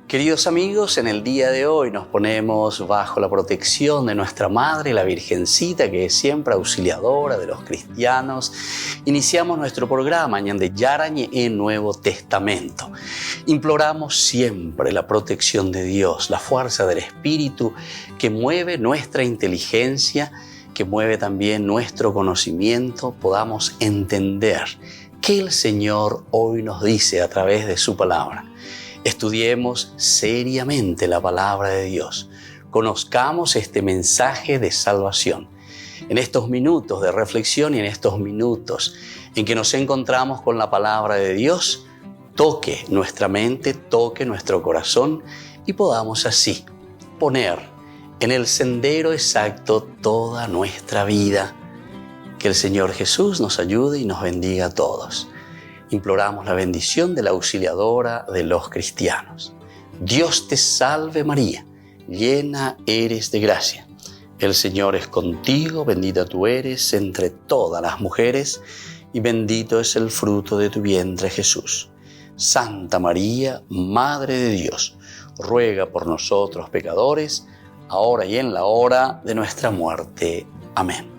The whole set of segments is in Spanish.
Queridos amigos, en el día de hoy nos ponemos bajo la protección de nuestra Madre, la Virgencita, que es siempre auxiliadora de los cristianos. Iniciamos nuestro programa Ñande Yarañe en Nuevo Testamento. Imploramos siempre la protección de Dios, la fuerza del Espíritu que mueve nuestra inteligencia, que mueve también nuestro conocimiento, podamos entender qué el Señor hoy nos dice a través de su palabra. Estudiemos seriamente la palabra de Dios. Conozcamos este mensaje de salvación. En estos minutos de reflexión y en estos minutos en que nos encontramos con la palabra de Dios, toque nuestra mente, toque nuestro corazón y podamos así poner en el sendero exacto toda nuestra vida. Que el Señor Jesús nos ayude y nos bendiga a todos. Imploramos la bendición de la auxiliadora de los cristianos. Dios te salve María, llena eres de gracia. El Señor es contigo, bendita tú eres entre todas las mujeres y bendito es el fruto de tu vientre Jesús. Santa María, Madre de Dios, ruega por nosotros pecadores, ahora y en la hora de nuestra muerte. Amén.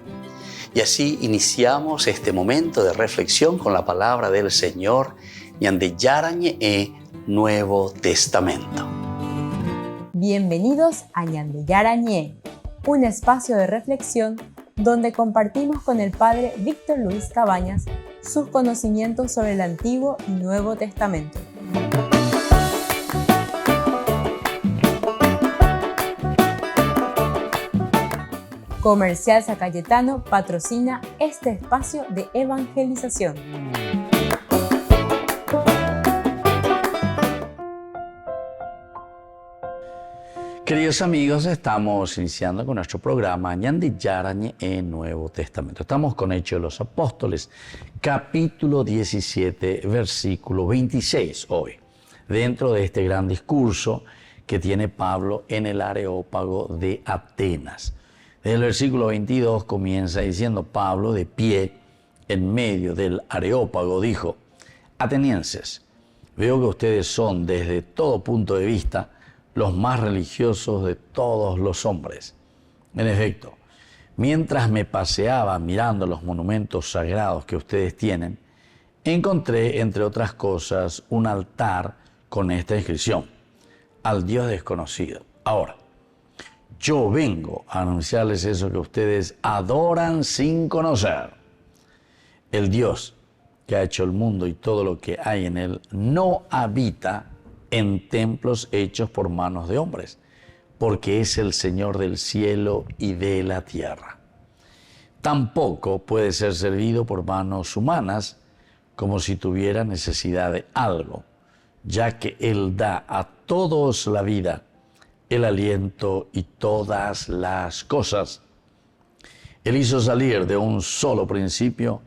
Y así iniciamos este momento de reflexión con la palabra del Señor, Ñande Yarañe Nuevo Testamento. Bienvenidos a Ñande Yarañe, un espacio de reflexión donde compartimos con el Padre Víctor Luis Cabañas sus conocimientos sobre el Antiguo y Nuevo Testamento. Comercial San Cayetano patrocina este espacio de evangelización. Queridos amigos, estamos iniciando con nuestro programa Ñande Yarañe en Nuevo Testamento. Estamos con Hechos de los Apóstoles, capítulo 17, versículo 26 hoy, dentro de este gran discurso que tiene Pablo en el Areópago de Atenas. Desde el versículo 22 comienza diciendo: Pablo, de pie en medio del Areópago, dijo: Atenienses, veo que ustedes son desde todo punto de vista los más religiosos de todos los hombres. En efecto, mientras me paseaba mirando los monumentos sagrados que ustedes tienen, encontré, entre otras cosas, un altar con esta inscripción: al Dios desconocido. Ahora, yo vengo a anunciarles eso que ustedes adoran sin conocer. El Dios que ha hecho el mundo y todo lo que hay en él no habita en templos hechos por manos de hombres, porque es el Señor del cielo y de la tierra. Tampoco puede ser servido por manos humanas como si tuviera necesidad de algo, ya que Él da a todos la vida, el aliento y todas las cosas. Él hizo salir de un solo principio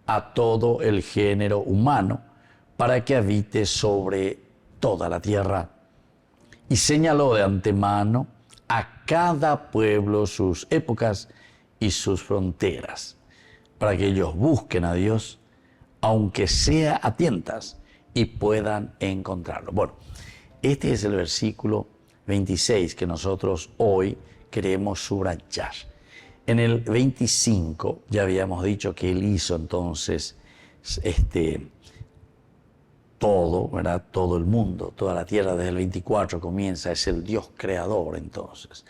a todo el género humano para que habite sobre toda la tierra. Y señaló de antemano a cada pueblo sus épocas y sus fronteras, para que ellos busquen a Dios, aunque sea a tientas, y puedan encontrarlo. Bueno, este es el versículo 26 que nosotros hoy queremos subrayar. En el 25 ya habíamos dicho que Él hizo entonces todo, ¿verdad? Todo el mundo, toda la tierra. Desde el 24 comienza, es el Dios creador entonces,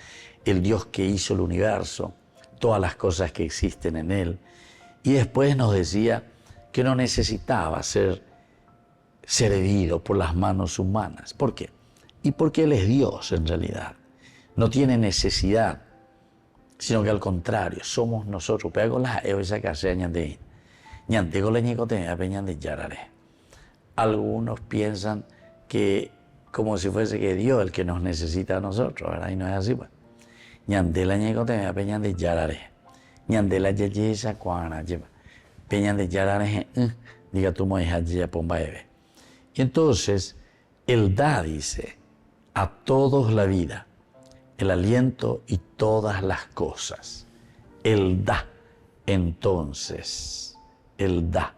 el Dios que hizo el universo, todas las cosas que existen en Él. Y después nos decía que no necesitaba ser servido por las manos humanas. ¿Por qué? Y porque Él es Dios en realidad. No tiene necesidad, sino que al contrario, somos nosotros. Algunos piensan que como si fuese que Dios el que nos necesita a nosotros, ¿verdad? Y no es así, pues. Ñandela ñecote peñan de yarare. Ñandela yeyesa cuana lleva. Peñan de yarare, diga tú moja ya pomba eve. Y entonces, Él da, dice, a todos la vida, el aliento y todas las cosas. Él da, entonces, Él da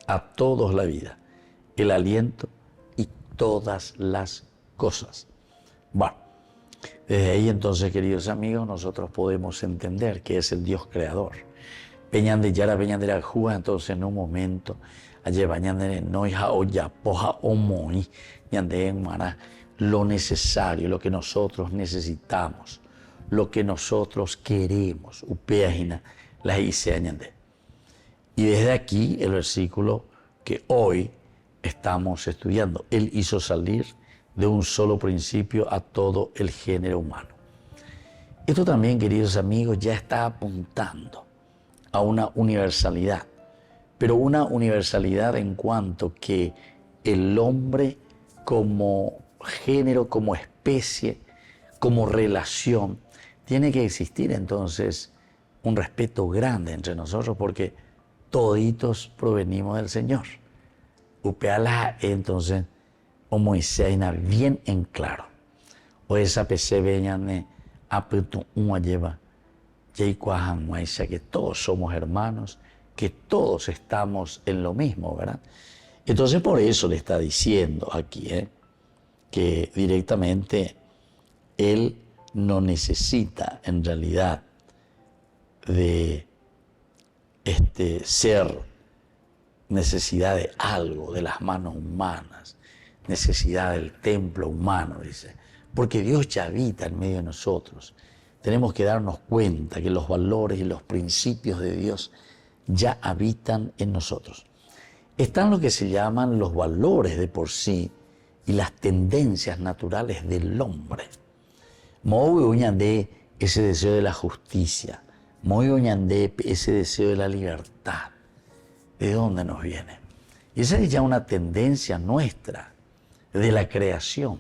a todos la vida, el aliento y todas las cosas. Bueno, desde ahí entonces, queridos amigos, nosotros podemos entender que es el Dios creador. Peñande yara, peñande la juga, entonces en un momento, allí bañande no hija o ya poja o moi, ñande en mara, lo necesario, lo que nosotros necesitamos, lo que nosotros queremos, upeajina, la hice añade. Y desde aquí el versículo que hoy estamos estudiando, Él hizo salir de un solo principio a todo el género humano. Esto también, queridos amigos, ya está apuntando a una universalidad, pero una universalidad en cuanto que el hombre como género, como especie, como relación, tiene que existir entonces un respeto grande entre nosotros porque toditos provenimos del Señor. Upeala entonces, o Moisés bien en claro. O esa PC veñane apetu una lleva, que todos somos hermanos, que todos estamos en lo mismo, ¿verdad? Entonces por eso le está diciendo aquí, que directamente él no necesita en realidad de ser necesidad de algo, de las manos humanas, necesidad del templo humano, dice, porque Dios ya habita en medio de nosotros. Tenemos que darnos cuenta que los valores y los principios de Dios ya habitan en nosotros. Están lo que se llaman los valores de por sí y las tendencias naturales del hombre. Muy uñandé ese deseo de la justicia, muy uñandé ese deseo de la libertad. ¿De dónde nos viene? Y esa es ya una tendencia nuestra, de la creación,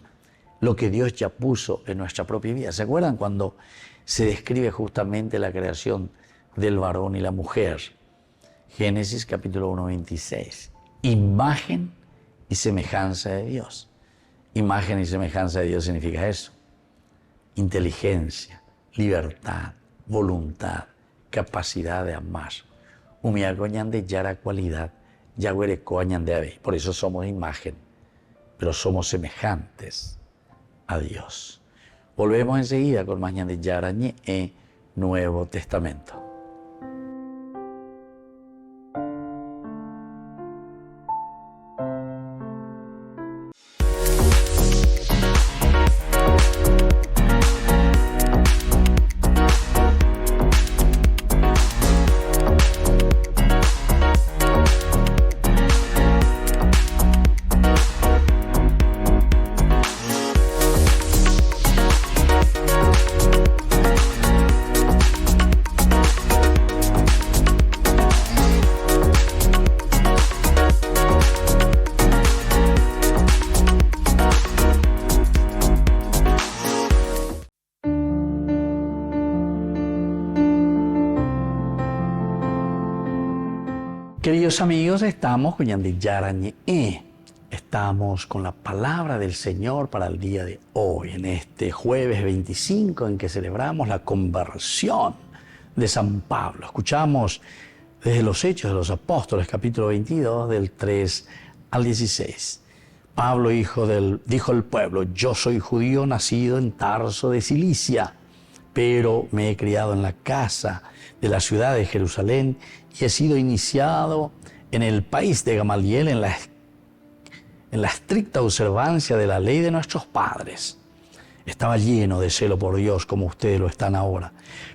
lo que Dios ya puso en nuestra propia vida. ¿Se acuerdan cuando se describe justamente la creación del varón y la mujer? Génesis capítulo 1, 26. Imagen y semejanza de Dios. Imagen y semejanza de Dios significa eso. Inteligencia, libertad, voluntad, capacidad de amar. Humiagoñan de yara cualidad, yaguerecoañan de ave. Por eso somos imagen, pero somos semejantes a Dios. Volvemos enseguida con Mañana de Yarañe en Nuevo Testamento. Queridos amigos, estamos con Yandi Yarañe. Estamos con la palabra del Señor para el día de hoy, en este jueves 25 en que celebramos la conversión de San Pablo. Escuchamos desde los Hechos de los Apóstoles, capítulo 22, del 3 al 16. Pablo dijo al pueblo: yo soy judío nacido en Tarso de Cilicia, pero me he criado en la casa de la ciudad de Jerusalén y he sido iniciado en el país de Gamaliel en la estricta observancia de la ley de nuestros padres. Estaba lleno de celo por Dios como ustedes lo están ahora.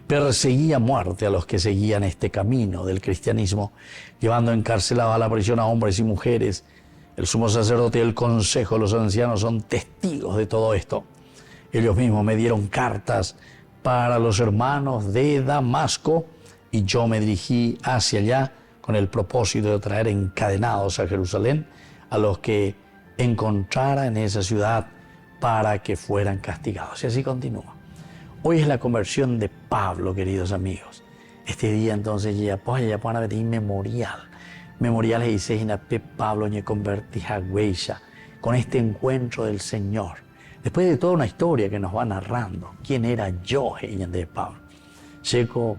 Perseguía a muerte a los que seguían este camino del cristianismo, llevando encarcelados a la prisión a hombres y mujeres. El sumo sacerdote y el consejo de los ancianos son testigos de todo esto. Ellos mismos me dieron cartas para los hermanos de Damasco y yo me dirigí hacia allá con el propósito de traer encadenados a Jerusalén a los que encontrara en esa ciudad para que fueran castigados. Y así continúa. Hoy es la conversión de Pablo, queridos amigos. Este día entonces ya van a venir memorial. Memorial y dice Pablo me convertí a Huella con este encuentro del Señor. Después de toda una historia que nos va narrando, quién era yo, de Pablo. Checo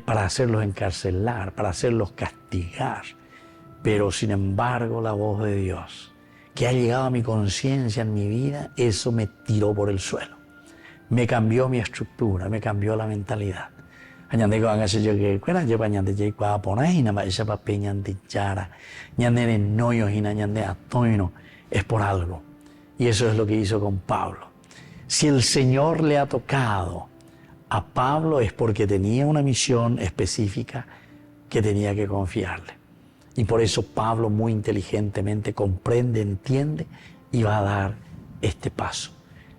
para hacerlos encarcelar, para hacerlos castigar. Pero sin embargo la voz de Dios que ha llegado a mi conciencia en mi vida, eso me tiró por el suelo. Me cambió mi estructura, me cambió la mentalidad. Ñande ko anga se yo que cuera lleva ñande je kwa pona hina ma esa pape ñande yara. Ñande ne noyo hina ñande atoino. Es por algo. Y eso es lo que hizo con Pablo. Si el Señor le ha tocado a Pablo es porque tenía una misión específica que tenía que confiarle. Y por eso Pablo muy inteligentemente comprende, entiende y va a dar este paso.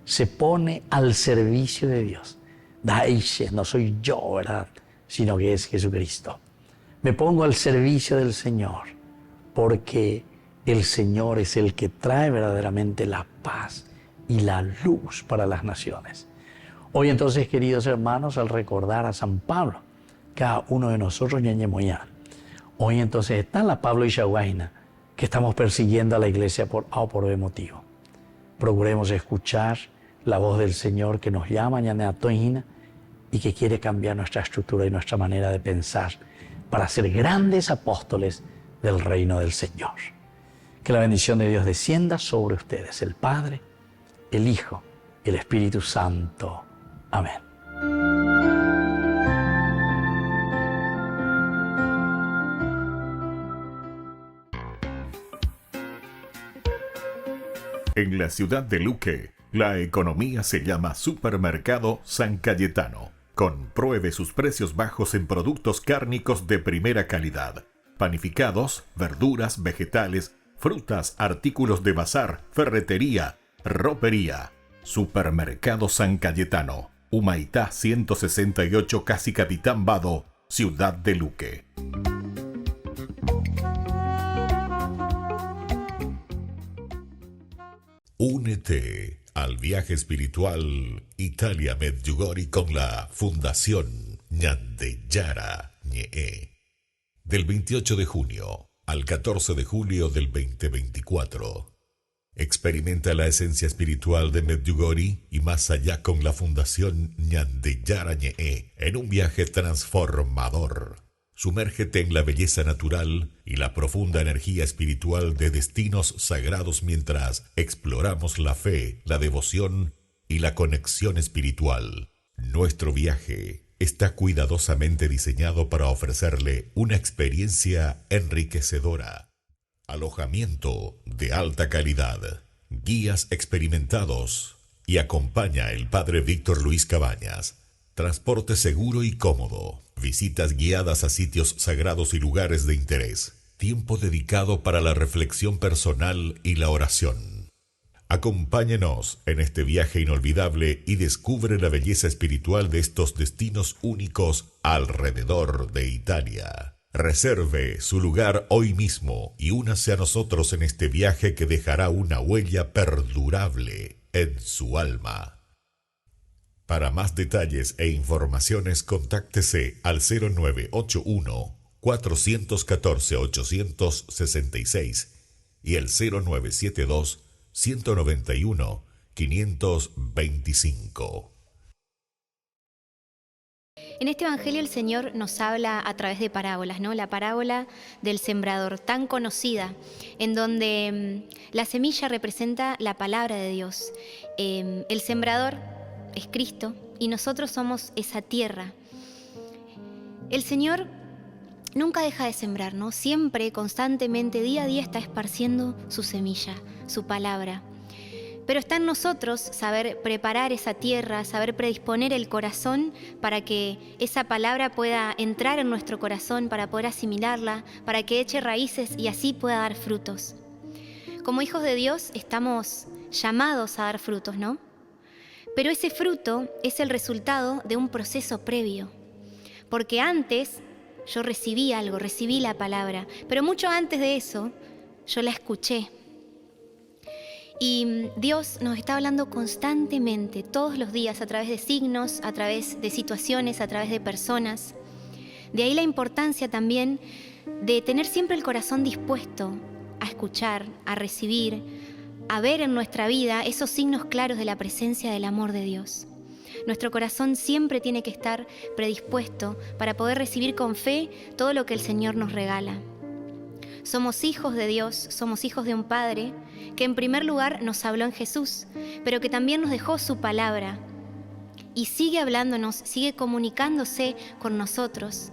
Se pone al servicio de Dios. Daishe, no soy yo, ¿verdad? Sino que es Jesucristo. Me pongo al servicio del Señor porque el Señor es el que trae verdaderamente la paz y la luz para las naciones. Hoy entonces, queridos hermanos, al recordar a San Pablo, cada uno de nosotros ñañemoyá. Hoy entonces está la Pablo y Shawaina, que estamos persiguiendo a la iglesia por A o por B motivo. Procuremos escuchar la voz del Señor que nos llama ñaneatoina y que quiere cambiar nuestra estructura y nuestra manera de pensar para ser grandes apóstoles del reino del Señor. Que la bendición de Dios descienda sobre ustedes, el Padre, el Hijo y el Espíritu Santo. Amén. En la ciudad de Luque, la economía se llama Supermercado San Cayetano. Compruebe sus precios bajos en productos cárnicos de primera calidad. Panificados, verduras, vegetales, frutas, artículos de bazar, ferretería, ropería. Supermercado San Cayetano. Humaitá 168, Casi Capitán Vado, ciudad de Luque. Únete al viaje espiritual Italia Medjugorje con la Fundación Ñande Yara Ñe. Del 28 de junio al 14 de julio del 2024. Experimenta la esencia espiritual de Medjugorje y más allá con la Fundación Ñande Yara Ñe en un viaje transformador. Sumérgete en la belleza natural y la profunda energía espiritual de destinos sagrados mientras exploramos la fe, la devoción y la conexión espiritual. Nuestro viaje está cuidadosamente diseñado para ofrecerle una experiencia enriquecedora. Alojamiento de alta calidad, guías experimentados y acompaña el Padre Víctor Luis Cabañas. Transporte seguro y cómodo, visitas guiadas a sitios sagrados y lugares de interés, tiempo dedicado para la reflexión personal y la oración. Acompáñenos en este viaje inolvidable y descubre la belleza espiritual de estos destinos únicos alrededor de Italia. Reserve su lugar hoy mismo y únase a nosotros en este viaje que dejará una huella perdurable en su alma. Para más detalles e informaciones, contáctese al 0981-414-866 y el 0972-191-525. En este evangelio el Señor nos habla a través de parábolas, ¿no? La parábola del sembrador, tan conocida, en donde la semilla representa la palabra de Dios. El sembrador es Cristo y nosotros somos esa tierra. El Señor nunca deja de sembrar, ¿no? Siempre, constantemente, día a día está esparciendo su semilla, su palabra. Pero está en nosotros saber preparar esa tierra, saber predisponer el corazón para que esa palabra pueda entrar en nuestro corazón, para poder asimilarla, para que eche raíces y así pueda dar frutos. Como hijos de Dios estamos llamados a dar frutos, ¿no? Pero ese fruto es el resultado de un proceso previo. Porque antes yo recibí algo, recibí la palabra, pero mucho antes de eso yo la escuché. Y Dios nos está hablando constantemente, todos los días, a través de signos, a través de situaciones, a través de personas. De ahí la importancia también de tener siempre el corazón dispuesto a escuchar, a recibir, a ver en nuestra vida esos signos claros de la presencia del amor de Dios. Nuestro corazón siempre tiene que estar predispuesto para poder recibir con fe todo lo que el Señor nos regala. Somos hijos de Dios, somos hijos de un Padre que en primer lugar nos habló en Jesús, pero que también nos dejó su palabra y sigue hablándonos, sigue comunicándose con nosotros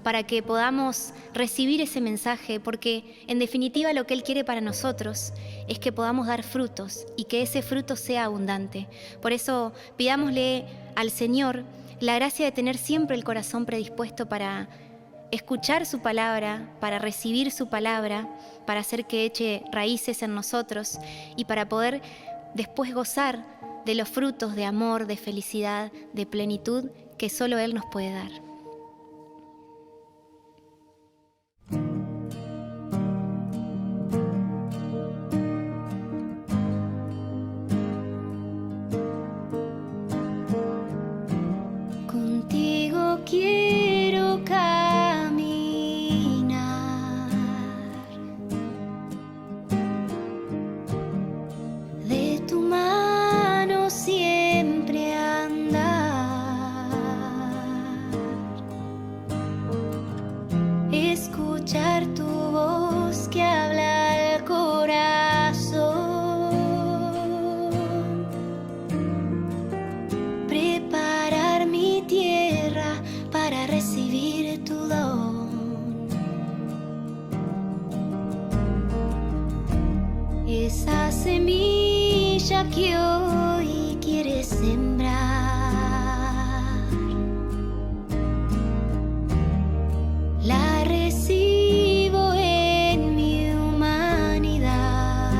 para que podamos recibir ese mensaje, porque en definitiva lo que Él quiere para nosotros es que podamos dar frutos y que ese fruto sea abundante. Por eso pidámosle al Señor la gracia de tener siempre el corazón predispuesto para escuchar su palabra, para recibir su palabra, para hacer que eche raíces en nosotros y para poder después gozar de los frutos de amor, de felicidad, de plenitud que solo Él nos puede dar. Contigo quiero caminar, de tu mano siempre andar, escuchar tu voz que habla al corazón, preparar mi tierra para recibir tu don. Esa semilla que hoy quieres sembrar, la recibo en mi humanidad.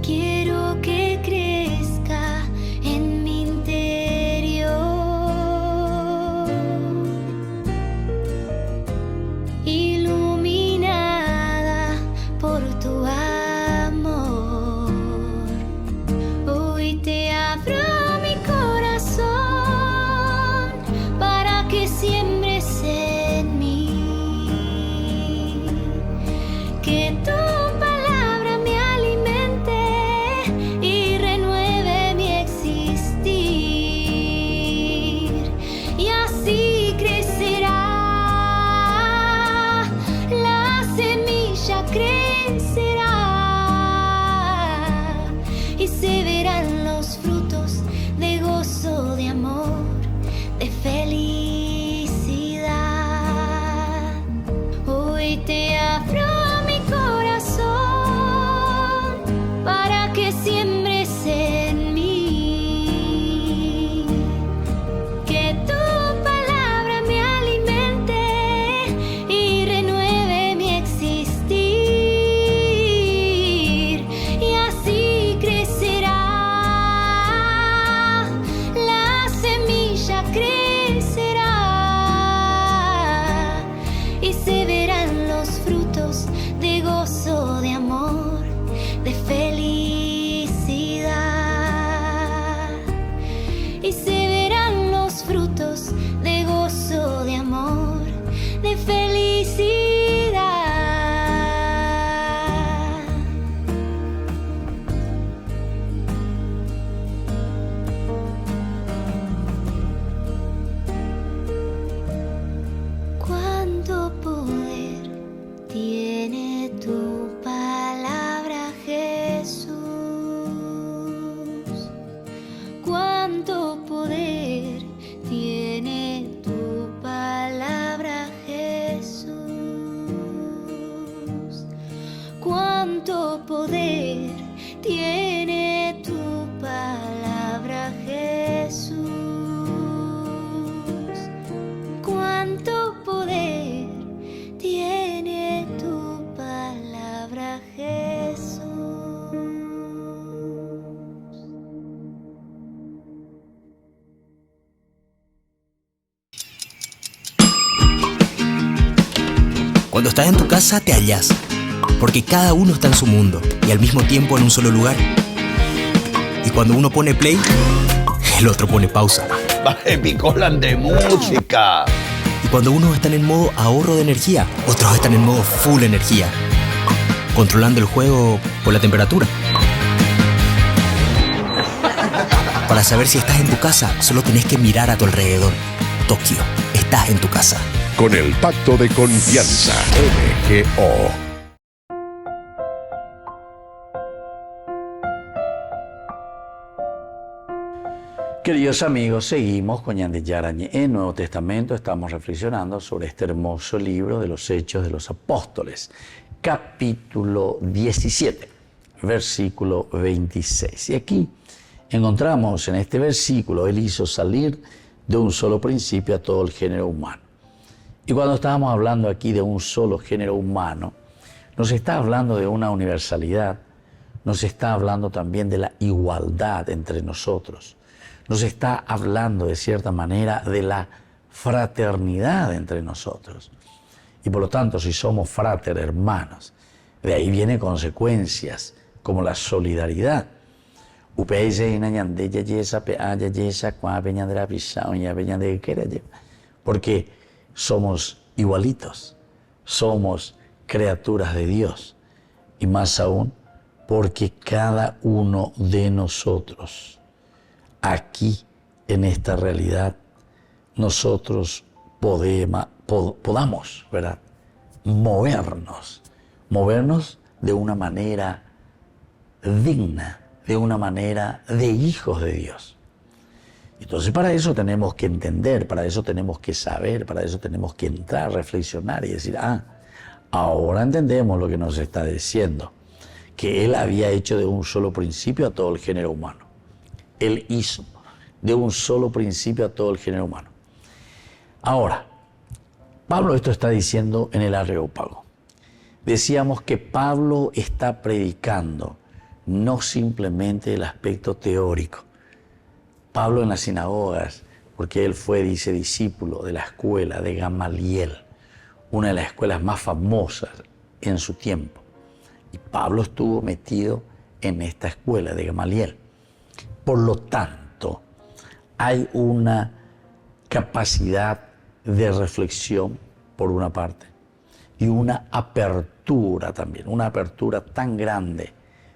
Quiero que crezca en mi interior, iluminada por tu amor. Hoy te abro mi corazón para que siembres en mí, que tu palabra me alimente y renueve mi existir, y así crecerá, la semilla crecerá y se verán los frutos de gozo, de amor, de felicidad. Hoy te abro mi corazón para que siembres en mí, que tu palabra me alimente y renueve mi existir, y así crecerá, la semilla crecerá y se verán los frutos de gozo, de amor, de felicidad, y se verán los frutos de gozo, de amor, de felicidad. Cuánto poder tiene tu palabra, Jesús. Cuánto poder tiene tu palabra, Jesús. Cuánto poder tiene tu palabra, Jesús. Cuánto poder tiene tu palabra, Jesús. Cuando estás en tu casa te hallas, porque cada uno está en su mundo y al mismo tiempo en un solo lugar. Y cuando uno pone play, el otro pone pausa. Baje picolan de música. Y cuando unos están en modo ahorro de energía, otros están en modo full energía, controlando el juego por la temperatura. Para saber si estás en tu casa, solo tenés que mirar a tu alrededor. Tokio, estás en tu casa. con el Pacto de Confianza, MGO. Queridos amigos, seguimos con Ñande Yarañe. En el Nuevo Testamento estamos reflexionando sobre este hermoso libro de los Hechos de los Apóstoles, capítulo 17, versículo 26. Y aquí encontramos en este versículo, Él hizo salir de un solo principio a todo el género humano. Y cuando estábamos hablando aquí de un solo género humano, nos está hablando de una universalidad, nos está hablando también de la igualdad entre nosotros. Nos está hablando de cierta manera de la fraternidad entre nosotros. Y por lo tanto, si somos frater, hermanos, de ahí vienen consecuencias como la solidaridad. Porque somos igualitos, somos criaturas de Dios. Y más aún, porque cada uno de nosotros aquí, en esta realidad, nosotros podamos, ¿verdad?, movernos de una manera digna, de una manera de hijos de Dios. Entonces, para eso tenemos que entender, para eso tenemos que saber, para eso tenemos que entrar, reflexionar y decir, ahora entendemos lo que nos está diciendo, que Él había hecho de un solo principio a todo el género humano. Él hizo de un solo principio a todo el género humano. Ahora, Pablo esto está diciendo en el Areópago. Decíamos que Pablo está predicando no simplemente el aspecto teórico. Pablo en las sinagogas, porque él fue, dice, discípulo de la escuela de Gamaliel, una de las escuelas más famosas en su tiempo. Y Pablo estuvo metido en esta escuela de Gamaliel. Por lo tanto, hay una capacidad de reflexión, por una parte, y una apertura también, una apertura tan grande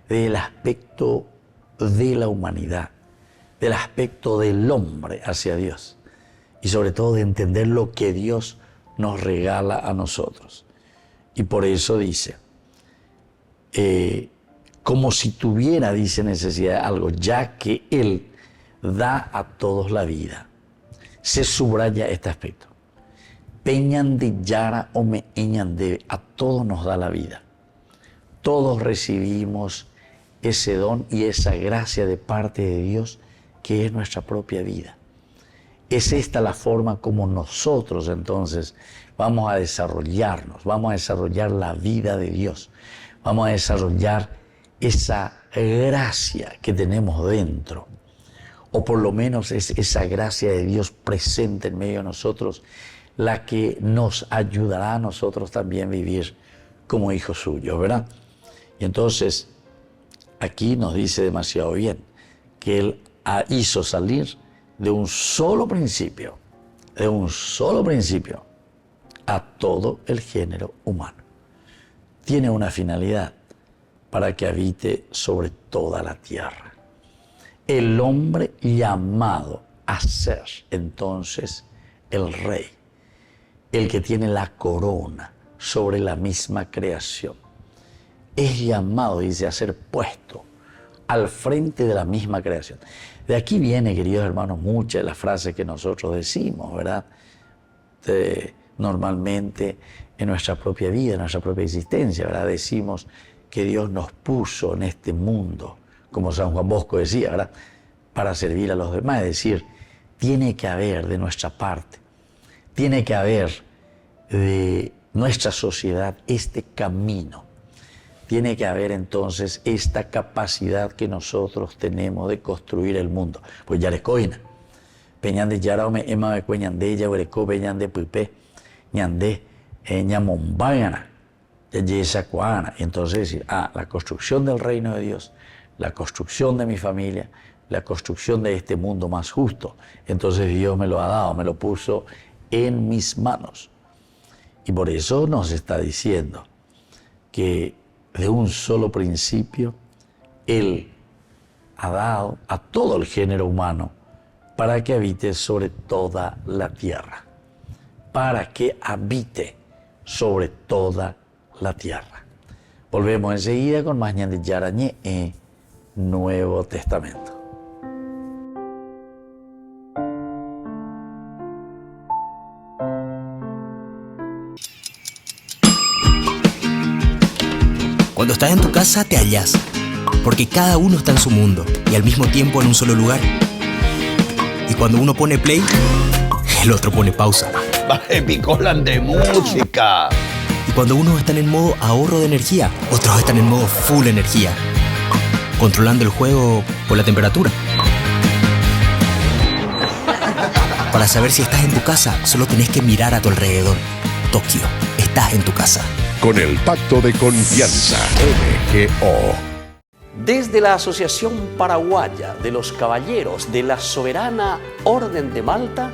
del aspecto de la humanidad, del aspecto del hombre hacia Dios, y sobre todo de entender lo que Dios nos regala a nosotros. Y por eso dice, como si tuviera, dice, necesidad de algo, ya que Él da a todos la vida. Se subraya este aspecto. Peñan de Yara o me eñan de, a todos nos da la vida. Todos recibimos ese don y esa gracia de parte de Dios que es nuestra propia vida. Es esta la forma como nosotros entonces vamos a desarrollarnos, vamos a desarrollar la vida de Dios, vamos a desarrollar esa gracia que tenemos dentro, o por lo menos es esa gracia de Dios presente en medio de nosotros, la que nos ayudará a nosotros también vivir como hijos suyos, ¿verdad? Y entonces, aquí nos dice demasiado bien que Él hizo salir de un solo principio a todo el género humano. Tiene una finalidad, para que habite sobre toda la tierra. El hombre llamado a ser entonces el rey, el que tiene la corona sobre la misma creación, es llamado, dice, a ser puesto al frente de la misma creación. De aquí viene, queridos hermanos, muchas de las frases que nosotros decimos, ¿verdad? Normalmente en nuestra propia vida, en nuestra propia existencia, ¿verdad? Decimos que Dios nos puso en este mundo, como San Juan Bosco decía, ¿verdad?, para servir a los demás. Es decir, tiene que haber de nuestra parte, tiene que haber de nuestra sociedad este camino, tiene que haber entonces esta capacidad que nosotros tenemos de construir el mundo. Pues ya les coina, peñande yaraume ema de cueñande ya huereco peñande puipé ñande ñamombágana. Entonces decir, la construcción del reino de Dios, la construcción de mi familia, la construcción de este mundo más justo. Entonces Dios me lo ha dado, me lo puso en mis manos. Y por eso nos está diciendo que de un solo principio Él ha dado a todo el género humano para que habite sobre toda la tierra. para que habite sobre toda la tierra. Volvemos enseguida con más Ñande Yara Ñe'e, Nuevo Testamento. Cuando estás en tu casa te hallas, porque cada uno está en su mundo y al mismo tiempo en un solo lugar. Y cuando uno pone play, el otro pone pausa. Epicolan de música. Y cuando unos están en modo ahorro de energía, otros están en modo full energía, controlando el juego por la temperatura. Para saber si estás en tu casa, solo tenés que mirar a tu alrededor. Tokio, estás en tu casa. Con el Pacto de Confianza, MGO. Desde la Asociación Paraguaya de los Caballeros de la Soberana Orden de Malta,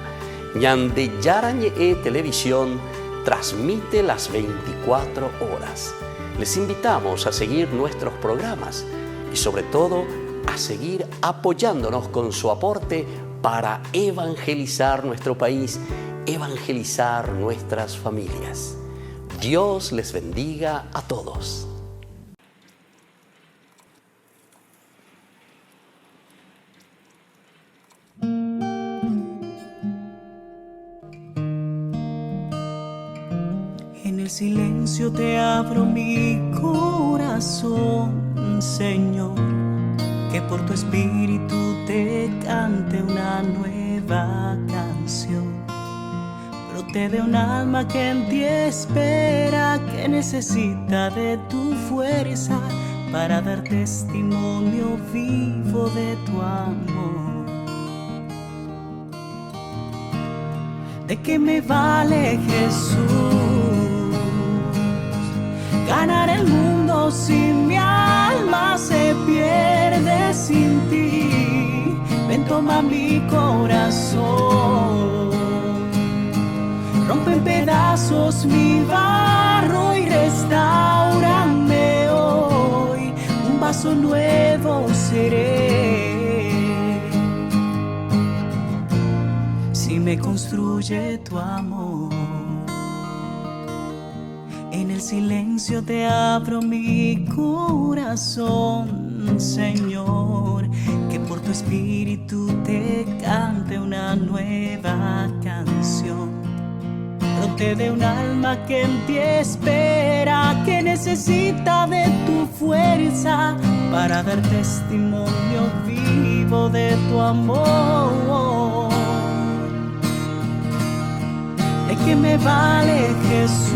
Ñande Yara Ñe'e Televisión transmite las 24 horas. Les invitamos a seguir nuestros programas y sobre todo a seguir apoyándonos con su aporte para evangelizar nuestro país, evangelizar nuestras familias. Dios les bendiga a todos. En el silencio te abro mi corazón, Señor, que por tu espíritu te cante una nueva canción. Brote de un alma que en ti espera, que necesita de tu fuerza para dar testimonio vivo de tu amor. ¿De qué me vale, Jesús, ganar el mundo si mi alma se pierde sin ti? Ven, toma mi corazón, rompe en pedazos mi barro y restaurame hoy. Un vaso nuevo seré si me construye tu amor. En el silencio te abro mi corazón, Señor, que por tu espíritu te cante una nueva canción. Brote de un alma que en ti espera, que necesita de tu fuerza para dar testimonio vivo de tu amor. ¿De qué me vale, Jesús,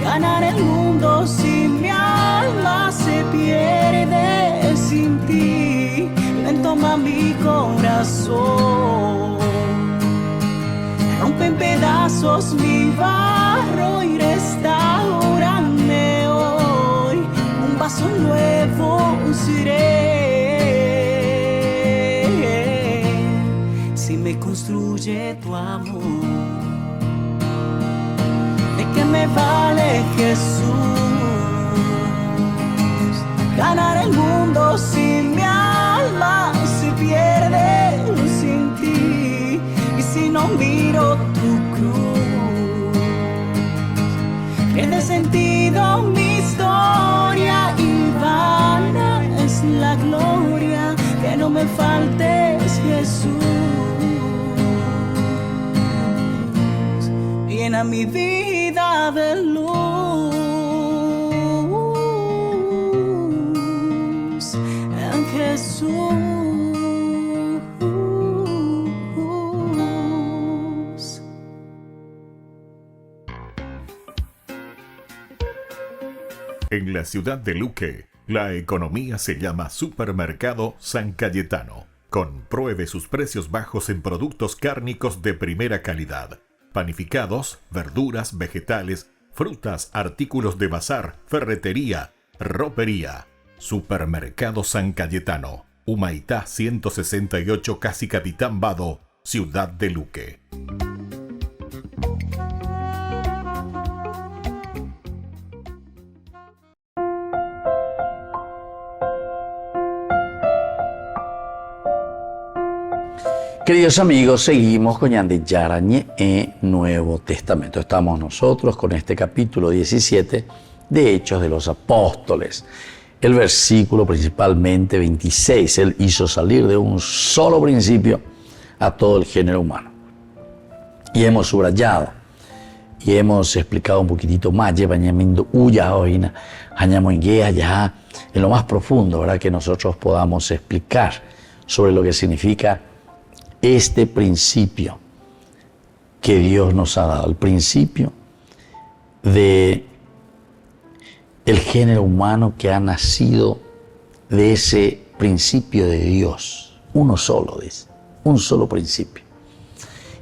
ganar el mundo si mi alma se pierde sin ti? Ven, toma mi corazón, rompe en pedazos mi barro y restaurame hoy. Un vaso nuevo seré si me construye tu amor. ¿De qué me vale, Jesús, ganar el mundo si mi alma se pierde sin ti? Y si no miro tu cruz, pierde sentido mi historia y vana es la gloria. Que no me faltes, Jesús, llena mi vida de luz en Jesús. En la ciudad de Luque, la economía se llama Supermercado San Cayetano. Compruebe sus precios bajos en productos cárnicos de primera calidad. Panificados, verduras, vegetales, frutas, artículos de bazar, ferretería, ropería. Supermercado San Cayetano, Humaitá 168, Casi Capitán Vado, ciudad de Luque. Queridos amigos, seguimos con Ñande Yarañe en Nuevo Testamento. Estamos nosotros con este capítulo 17 de Hechos de los Apóstoles. El versículo principalmente 26, Él hizo salir de un solo principio a todo el género humano. Y hemos subrayado y hemos explicado un poquitito más, en lo más profundo, ¿verdad? Que nosotros podamos explicar sobre lo que significa este principio que Dios nos ha dado, el principio de el género humano que ha nacido de ese principio de Dios, uno solo, dice, un solo principio.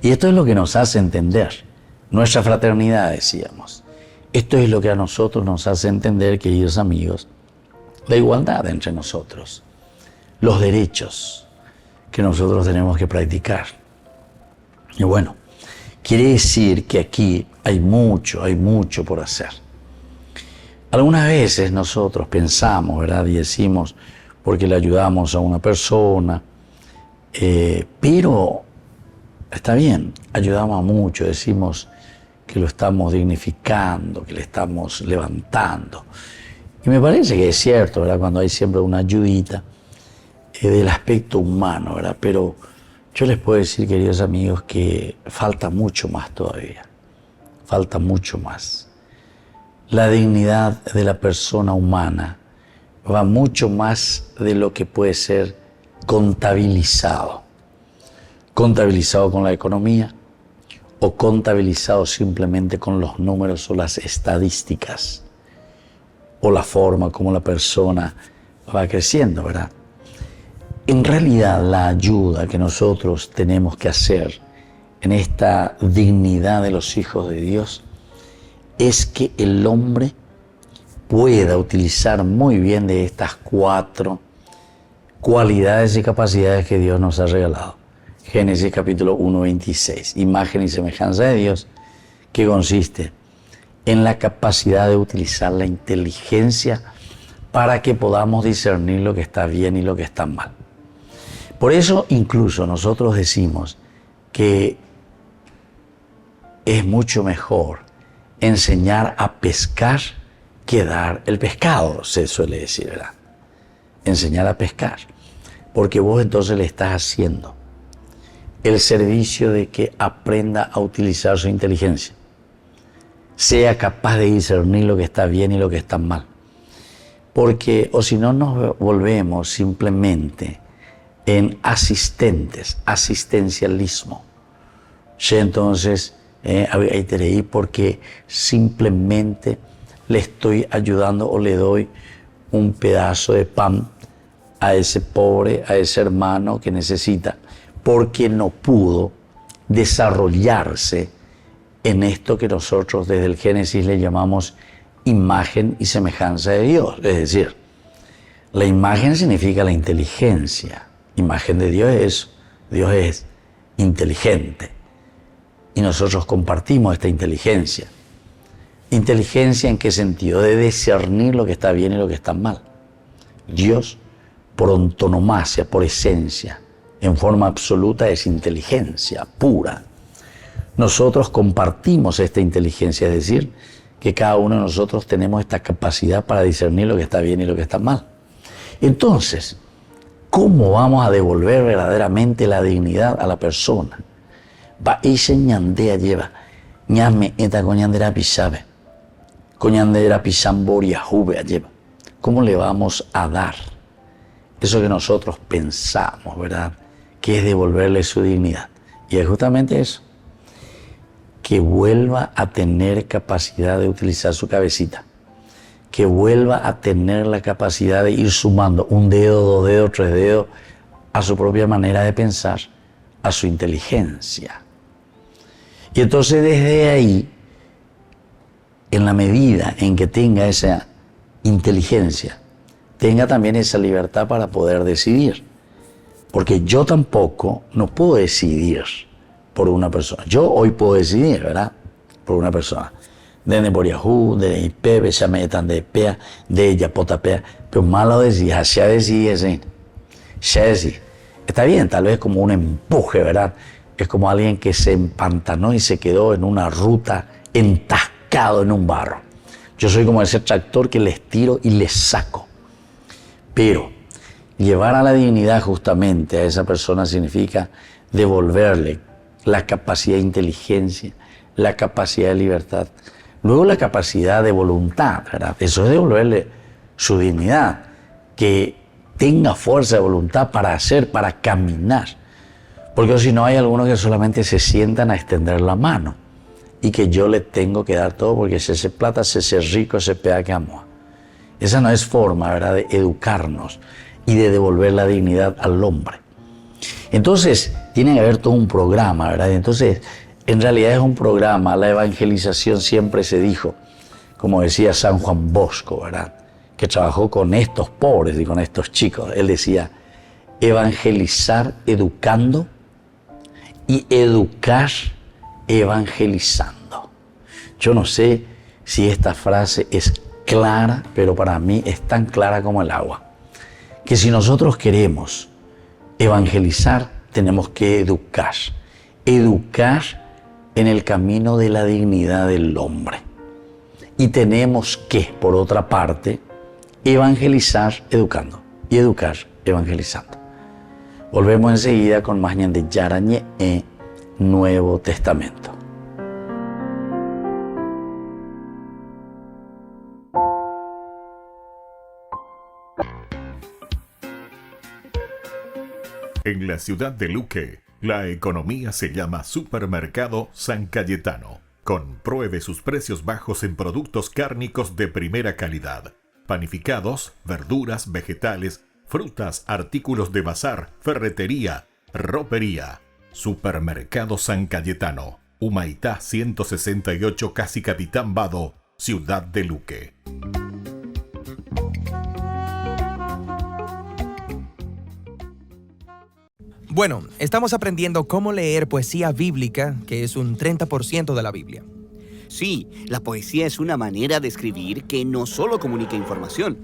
Y esto es lo que nos hace entender nuestra fraternidad, decíamos. Esto es lo que a nosotros nos hace entender, queridos amigos, la igualdad entre nosotros, los derechos que nosotros tenemos que practicar. Y bueno, quiere decir que aquí hay mucho por hacer. Algunas veces nosotros pensamos, ¿verdad? Y decimos, porque le ayudamos a una persona, pero está bien, ayudamos a mucho, decimos que lo estamos dignificando, que le estamos levantando. Y me parece que es cierto, ¿verdad? Cuando hay siempre una ayudita del aspecto humano, ¿verdad? Pero yo les puedo decir, queridos amigos, que falta mucho más todavía. Falta mucho más. La dignidad de la persona humana va mucho más de lo que puede ser contabilizado. Contabilizado con la economía o contabilizado simplemente con los números o las estadísticas o la forma como la persona va creciendo, ¿verdad? En realidad, la ayuda que nosotros tenemos que hacer en esta dignidad de los hijos de Dios es que el hombre pueda utilizar muy bien de estas 4 cualidades y capacidades que Dios nos ha regalado. Génesis capítulo 1, 26, imagen y semejanza de Dios, que consiste en la capacidad de utilizar la inteligencia para que podamos discernir lo que está bien y lo que está mal. Por eso incluso nosotros decimos que es mucho mejor enseñar a pescar que dar el pescado, se suele decir, ¿verdad? Enseñar a pescar, porque vos entonces le estás haciendo el servicio de que aprenda a utilizar su inteligencia, sea capaz de discernir lo que está bien y lo que está mal. Porque, o si no, nos volvemos simplemente en asistentes, asistencialismo. Sí, entonces, ahí te leí porque simplemente le estoy ayudando o le doy un pedazo de pan a ese pobre, a ese hermano que necesita, porque no pudo desarrollarse en esto que nosotros desde el Génesis le llamamos imagen y semejanza de Dios. Es decir, la imagen significa la inteligencia. Imagen de Dios es eso. Dios es inteligente. Y nosotros compartimos esta inteligencia. ¿Inteligencia en qué sentido? De discernir lo que está bien y lo que está mal. Dios, por antonomasia, por esencia, en forma absoluta, es inteligencia pura. Nosotros compartimos esta inteligencia, es decir, que cada uno de nosotros tenemos esta capacidad para discernir lo que está bien y lo que está mal. Entonces, ¿cómo vamos a devolver verdaderamente la dignidad a la persona? Va y se ñandea lleva, ñame eta coñandera pisabe, coñandera pisamboria jube lleva. ¿Cómo le vamos a dar eso que nosotros pensamos, verdad? Que es devolverle su dignidad. Y es justamente eso. Que vuelva a tener capacidad de utilizar su cabecita, que vuelva a tener la capacidad de ir sumando 1 dedo, 2 dedos, 3 dedos a su propia manera de pensar, a su inteligencia. Y entonces desde ahí, en la medida en que tenga esa inteligencia, tenga también esa libertad para poder decidir. Porque yo tampoco no puedo decidir por una persona. Yo hoy puedo decidir, ¿verdad? Por una persona. De por Yahoo, de IP, se metan de PEA, de ella potapea. Pero malo decir, ya decidí ese. Ya decidí. Está bien, tal vez como un empuje, ¿verdad? Es como alguien que se empantanó y se quedó en una ruta entascado en un barro. Yo soy como ese tractor que les tiro y les saco. Pero llevar a la dignidad justamente a esa persona significa devolverle la capacidad de inteligencia, la capacidad de libertad, luego la capacidad de voluntad, ¿verdad? Eso es devolverle su dignidad, que tenga fuerza de voluntad para hacer, para caminar. Porque si no, hay algunos que solamente se sientan a extender la mano y que yo le tengo que dar todo porque se plata, se rico, se pega que amo. Esa no es forma, ¿verdad?, de educarnos y de devolver la dignidad al hombre. Entonces, tiene que haber todo un programa, ¿verdad? Entonces, en realidad es un programa. La evangelización siempre se dijo, como decía San Juan Bosco, ¿verdad?, que trabajó con estos pobres y con estos chicos. Él decía, evangelizar educando y educar evangelizando. Yo no sé si esta frase es clara, pero para mí es tan clara como el agua. Que si nosotros queremos evangelizar, tenemos que educar. Educar en el camino de la dignidad del hombre. Y tenemos que, por otra parte, evangelizar educando y educar evangelizando. Volvemos enseguida con más Ñande Yarañe en Nuevo Testamento. En la ciudad de Luque, la economía se llama Supermercado San Cayetano. Compruebe sus precios bajos en productos cárnicos de primera calidad. Panificados, verduras, vegetales, frutas, artículos de bazar, ferretería, ropería. Supermercado San Cayetano, Humaitá 168, Casi Capitán Vado, ciudad de Luque. Bueno, estamos aprendiendo cómo leer poesía bíblica, que es un 30% de la Biblia. Sí, la poesía es una manera de escribir que no solo comunica información,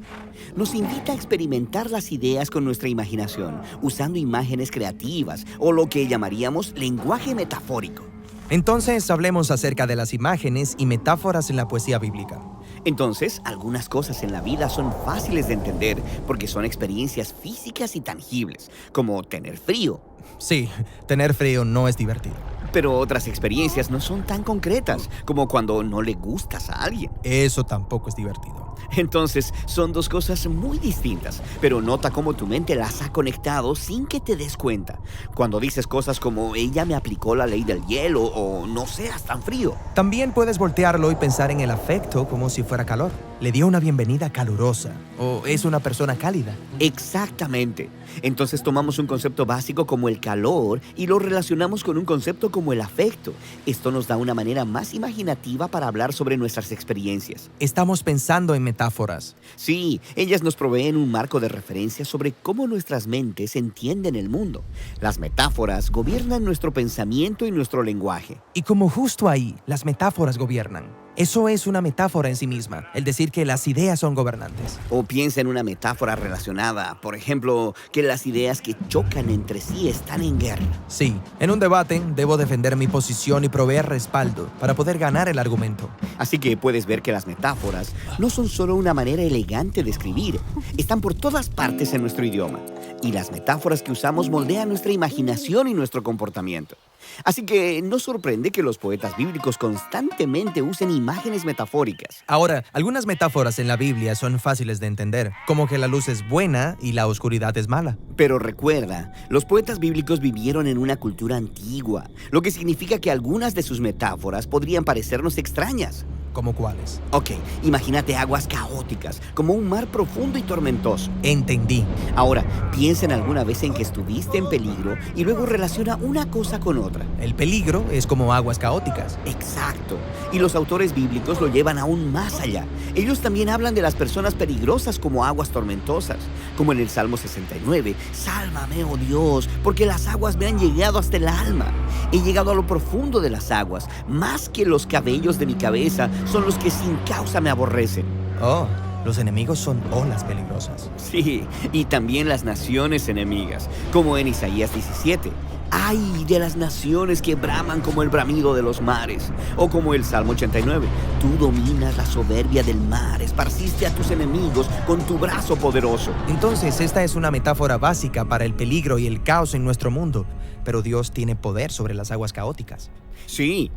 nos invita a experimentar las ideas con nuestra imaginación, usando imágenes creativas o lo que llamaríamos lenguaje metafórico. Entonces, hablemos acerca de las imágenes y metáforas en la poesía bíblica. Entonces, algunas cosas en la vida son fáciles de entender porque son experiencias físicas y tangibles, como tener frío. Sí, tener frío no es divertido. Pero otras experiencias no son tan concretas, como cuando no le gustas a alguien. Eso tampoco es divertido. Entonces, son dos cosas muy distintas, pero nota cómo tu mente las ha conectado sin que te des cuenta. Cuando dices cosas como, ella me aplicó la ley del hielo, o no seas tan frío. También puedes voltearlo y pensar en el afecto como si fuera calor. Le dio una bienvenida calurosa, o es una persona cálida. Exactamente. Entonces tomamos un concepto básico como el calor y lo relacionamos con un concepto como el afecto. Esto nos da una manera más imaginativa para hablar sobre nuestras experiencias. Estamos pensando en metáforas. Sí, ellas nos proveen un marco de referencia sobre cómo nuestras mentes entienden el mundo. Las metáforas gobiernan nuestro pensamiento y nuestro lenguaje. Y como justo ahí, las metáforas gobiernan. Eso es una metáfora en sí misma, el decir que las ideas son gobernantes. O piensa en una metáfora relacionada, por ejemplo, que las ideas que chocan entre sí están en guerra. Sí, en un debate debo defender mi posición y proveer respaldo para poder ganar el argumento. Así que puedes ver que las metáforas no son solo una manera elegante de escribir, están por todas partes en nuestro idioma. Y las metáforas que usamos moldean nuestra imaginación y nuestro comportamiento. Así que no sorprende que los poetas bíblicos constantemente usen imágenes metafóricas. Ahora, algunas metáforas en la Biblia son fáciles de entender, como que la luz es buena y la oscuridad es mala. Pero recuerda, los poetas bíblicos vivieron en una cultura antigua, lo que significa que algunas de sus metáforas podrían parecernos extrañas. ¿Cómo cuáles? Ok, imagínate aguas caóticas, como un mar profundo y tormentoso. Entendí. Ahora, piensa en alguna vez en que estuviste en peligro y luego relaciona una cosa con otra. El peligro es como aguas caóticas. Exacto. Y los autores bíblicos lo llevan aún más allá. Ellos también hablan de las personas peligrosas como aguas tormentosas. Como en el Salmo 69. Sálvame, oh Dios, porque las aguas me han llegado hasta el alma. He llegado a lo profundo de las aguas. Más que los cabellos de mi cabeza son los que sin causa me aborrecen. Oh, Los enemigos son olas peligrosas. Sí, y también las naciones enemigas, como en Isaías 17. ¡Ay de las naciones que braman como el bramido de los mares! O como el Salmo 89. Tú dominas la soberbia del mar, esparciste a tus enemigos con tu brazo poderoso. Entonces, esta es una metáfora básica para el peligro y el caos en nuestro mundo, pero Dios tiene poder sobre las aguas caóticas. Sí,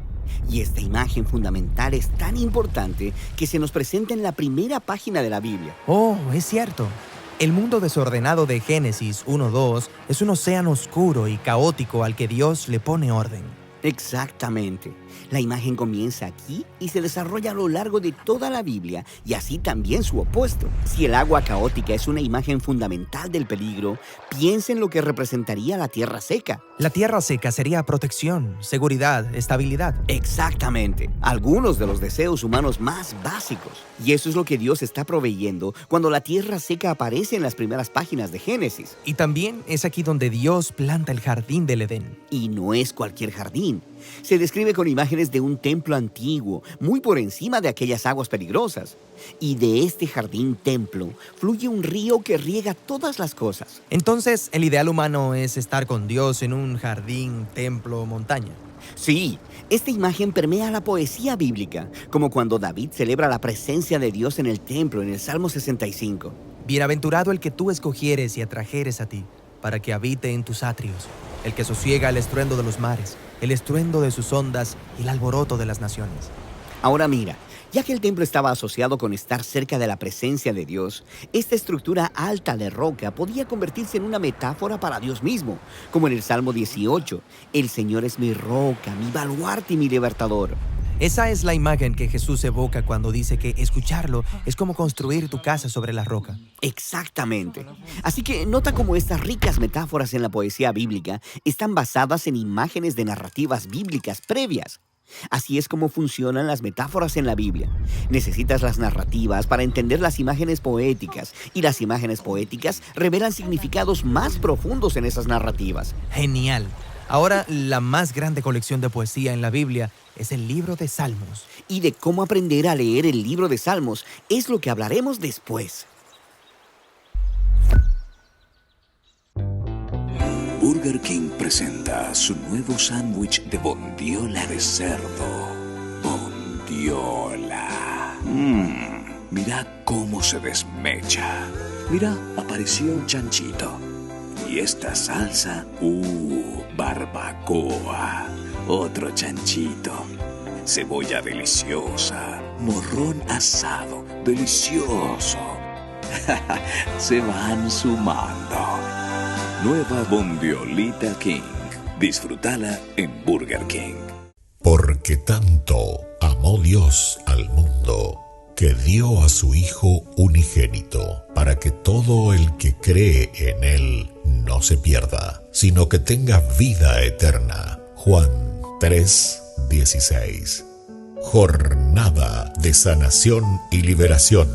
y esta imagen fundamental es tan importante que se nos presenta en la primera página de la Biblia. Oh, es cierto. El mundo desordenado de Génesis 1:2 es un océano oscuro y caótico al que Dios le pone orden. Exactamente. La imagen comienza aquí y se desarrolla a lo largo de toda la Biblia, y así también su opuesto. Si el agua caótica es una imagen fundamental del peligro, piensen lo que representaría la tierra seca. La tierra seca sería protección, seguridad, estabilidad. Exactamente. Algunos de los deseos humanos más básicos. Y eso es lo que Dios está proveyendo cuando la tierra seca aparece en las primeras páginas de Génesis. Y también es aquí donde Dios planta el jardín del Edén. Y no es cualquier jardín. Se describe con imágenes de un templo antiguo, muy por encima de aquellas aguas peligrosas. Y de este jardín templo fluye un río que riega todas las cosas. Entonces, el ideal humano es estar con Dios en un jardín, templo, montaña. Sí, esta imagen permea la poesía bíblica, como cuando David celebra la presencia de Dios en el templo en el Salmo 65. Bienaventurado el que tú escogieres y atrajeres a ti, para que habite en tus atrios, el que sosiega el estruendo de los mares, el estruendo de sus ondas y el alboroto de las naciones. Ahora mira, ya que el templo estaba asociado con estar cerca de la presencia de Dios, esta estructura alta de roca podía convertirse en una metáfora para Dios mismo, como en el Salmo 18, el Señor es mi roca, mi baluarte y mi libertador. Esa es la imagen que Jesús evoca cuando dice que escucharlo es como construir tu casa sobre la roca. Exactamente. Así que nota cómo estas ricas metáforas en la poesía bíblica están basadas en imágenes de narrativas bíblicas previas. Así es como funcionan las metáforas en la Biblia. Necesitas las narrativas para entender las imágenes poéticas, y las imágenes poéticas revelan significados más profundos en esas narrativas. Genial. Ahora, la más grande colección de poesía en la Biblia es el libro de Salmos. Y de cómo aprender a leer el libro de Salmos es lo que hablaremos después. Burger King presenta su nuevo sándwich de bondiola de cerdo. Bondiola. Mira cómo se desmecha. Mira, apareció un chanchito. Y esta salsa, barbacoa. Otro chanchito. Cebolla deliciosa. Morrón asado, delicioso. Se van sumando. Nueva Bondiolita King. Disfrútala en Burger King. Porque tanto amó Dios al mundo, que dio a su Hijo unigénito, para que todo el que cree en Él no se pierda, sino que tenga vida eterna. Juan 3:16. Jornada de sanación y liberación.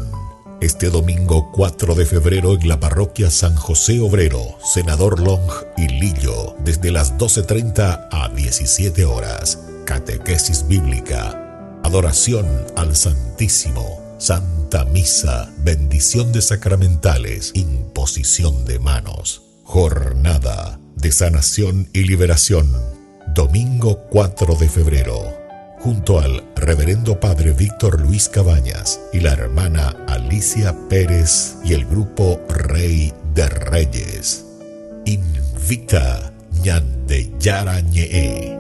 Este domingo 4 de febrero en la parroquia San José Obrero, Senador Long y Lillo, desde las 12:30 a 17 horas. Catequesis bíblica, adoración al Santísimo, Santa Misa, bendición de sacramentales, imposición de manos. Jornada de sanación y liberación, domingo 4 de febrero. Junto al reverendo padre Víctor Luis Cabañas y la hermana Alicia Pérez y el grupo Rey de Reyes. Invita Ñande Yara Ñee.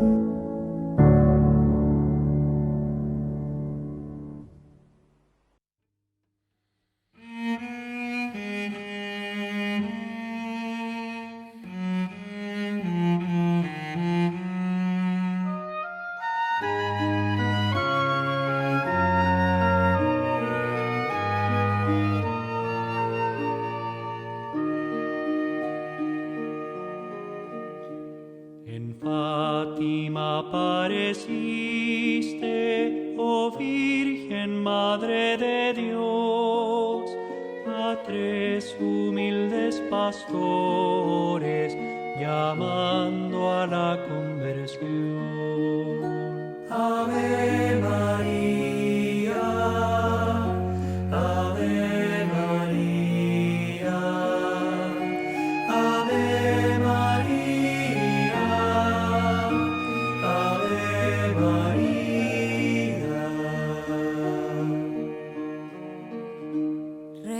Fátima apareciste, oh Virgen Madre de Dios, a tres humildes pastores llamando a la conversión. Ave María, Ave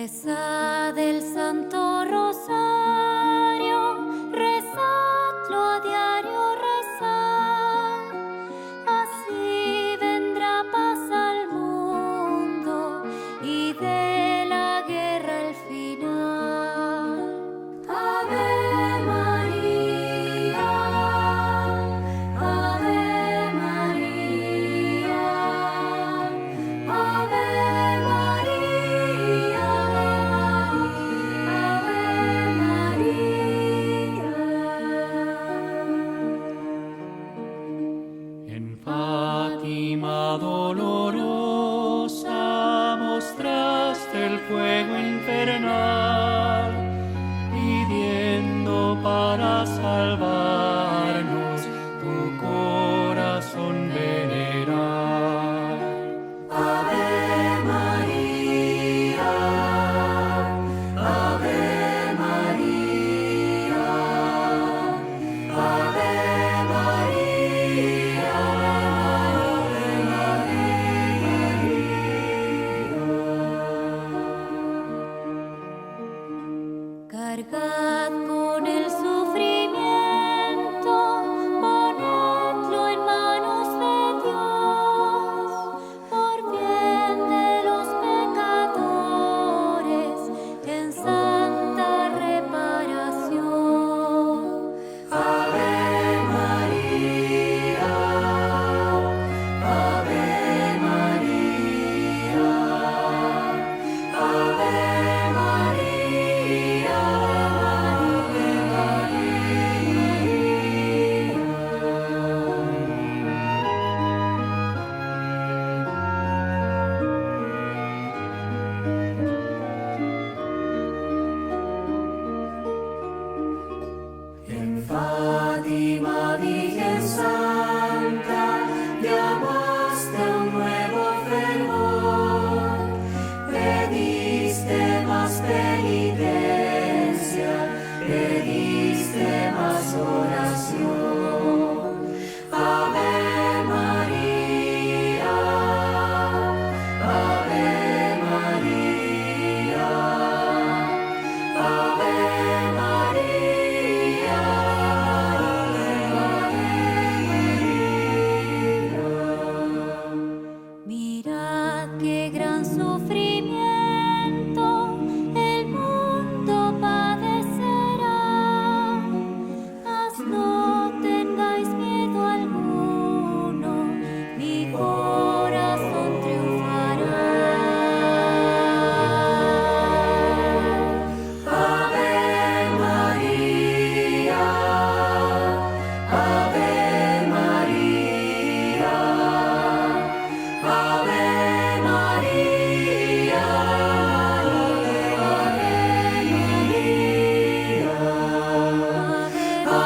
Rezad el Santo Rosario, rezadlo a diario, rezad. Así vendrá paz al mundo y de la guerra el final. Ave María, Ave María, Ave María, Ave María. En Fátima dolorosa mostraste el fuego infernal, pidiendo para salvarnos tu corazón venerar. Ave María, Ave María, Ave María, Cargad con el sufrimiento, ponedlo en manos de Dios, por bien de los pecadores, en santa reparación. Ave María, Ave María, Ave María, En Fátima, Virgen Santa, llamaste a un nuevo fervor, pediste más penitencia, pediste más oración. Ave María, Ave María, Ave María, Mirad qué gran sufrimiento el mundo padecerá, mas no tengáis miedo alguno, mi corazón triunfará. Ave María, Ave María, Ave María, Ave María, Ave María,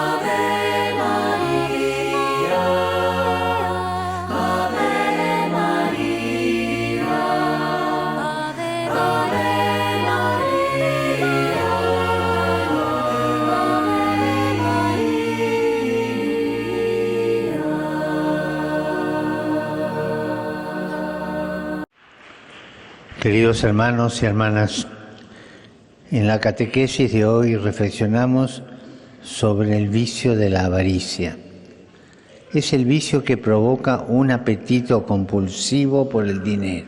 Ave Queridos hermanos y hermanas, en la catequesis de hoy reflexionamos sobre el vicio de la avaricia. Es el vicio que provoca un apetito compulsivo por el dinero.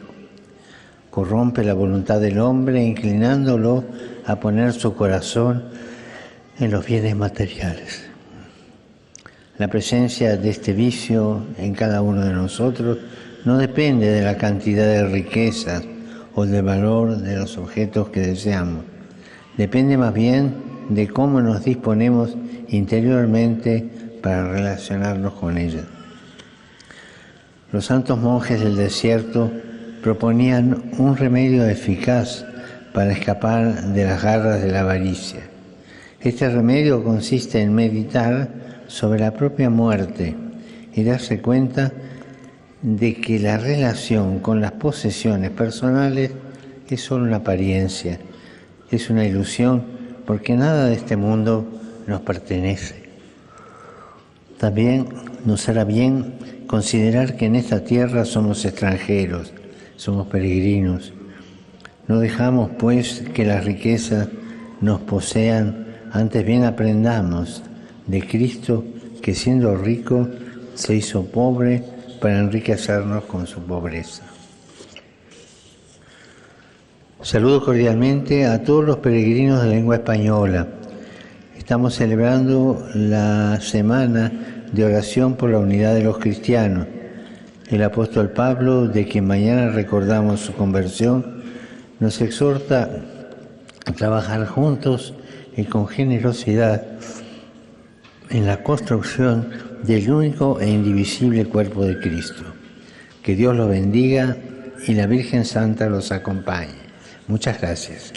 Corrompe la voluntad del hombre inclinándolo a poner su corazón en los bienes materiales. La presencia de este vicio en cada uno de nosotros no depende de la cantidad de riquezas o del valor de los objetos que deseamos. Depende más bien de cómo nos disponemos interiormente para relacionarnos con ella. Los santos monjes del desierto proponían un remedio eficaz para escapar de las garras de la avaricia. Este remedio consiste en meditar sobre la propia muerte y darse cuenta de que la relación con las posesiones personales es solo una apariencia, es una ilusión, porque nada de este mundo nos pertenece. También nos hará bien considerar que en esta tierra somos extranjeros, somos peregrinos. No dejamos, pues, que las riquezas nos posean, antes bien aprendamos de Cristo, que siendo rico, se hizo pobre para enriquecernos con su pobreza. Saludo cordialmente a todos los peregrinos de lengua española. Estamos celebrando la semana de oración por la unidad de los cristianos. El apóstol Pablo, de quien mañana recordamos su conversión, nos exhorta a trabajar juntos y con generosidad en la construcción del único e indivisible cuerpo de Cristo. Que Dios los bendiga y la Virgen Santa los acompañe. Muchas gracias.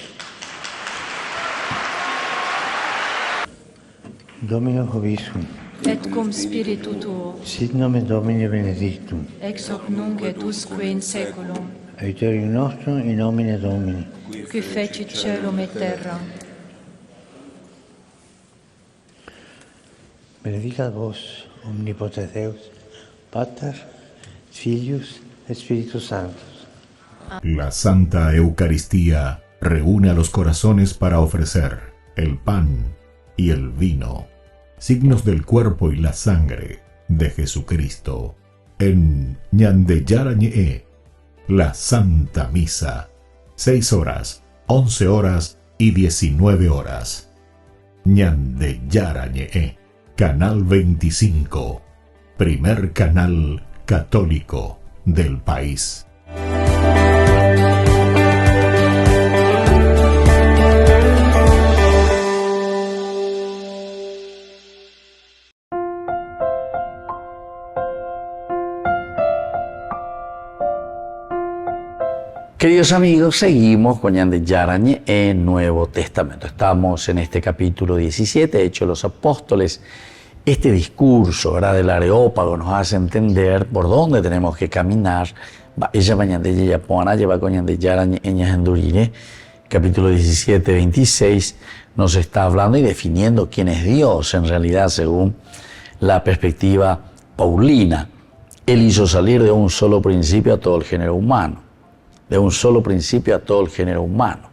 Dominus vobiscum. Et cum spiritu tuo. Sit nomen Domini benedictum. Ex hoc nunc et usque in saeculum. Aiuterium nostrum in nomine Domini. Qui fecit caelum et terra. Benedicat vos, omnipotens Deus, Pater, Filius et Spiritus Sanctus. La Santa Eucaristía reúne a los corazones para ofrecer el pan y el vino, signos del cuerpo y la sangre de Jesucristo. En Ñande Yara Ñe, la Santa Misa, 6 horas, 11 horas y 19 horas. Ñande Yara Ñe, Canal 25, primer canal católico del país. Queridos amigos, seguimos con Ñande Yara Ñe en Nuevo Testamento. Estamos en este capítulo 17, Hechos de los Apóstoles. Este discurso, ¿verdad?, del Areópago nos hace entender por dónde tenemos que caminar. Ella mañana ella pone lleva con Ñande Yara Ñe Endurire. Capítulo 17, 26 nos está hablando y definiendo quién es Dios en realidad según la perspectiva paulina. Él hizo salir de un solo principio a todo el género humano. De un solo principio a todo el género humano.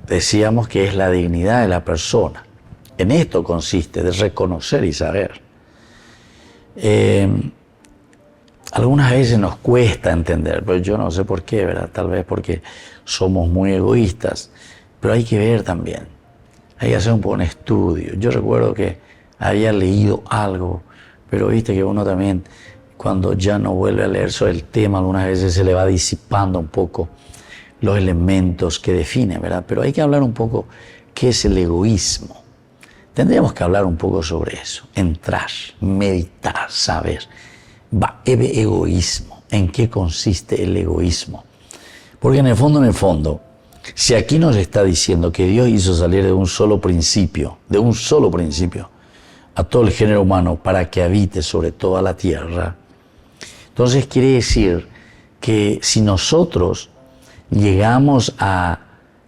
Decíamos que es la dignidad de la persona. En esto consiste, de reconocer y saber. Algunas veces nos cuesta entender, pero yo no sé por qué, ¿verdad? Tal vez porque somos muy egoístas, pero hay que ver también. Hay que hacer un buen estudio. Yo recuerdo que había leído algo, pero viste que uno también, cuando ya no vuelve a leer sobre el tema, algunas veces se le va disipando un poco los elementos que definen, ¿verdad? Pero hay que hablar un poco qué es el egoísmo. Tendríamos que hablar un poco sobre eso, entrar, meditar, saber. Egoísmo, ¿en qué consiste el egoísmo? Porque en el fondo, si aquí nos está diciendo que Dios hizo salir de un solo principio, a todo el género humano para que habite sobre toda la tierra, entonces quiere decir que si nosotros llegamos a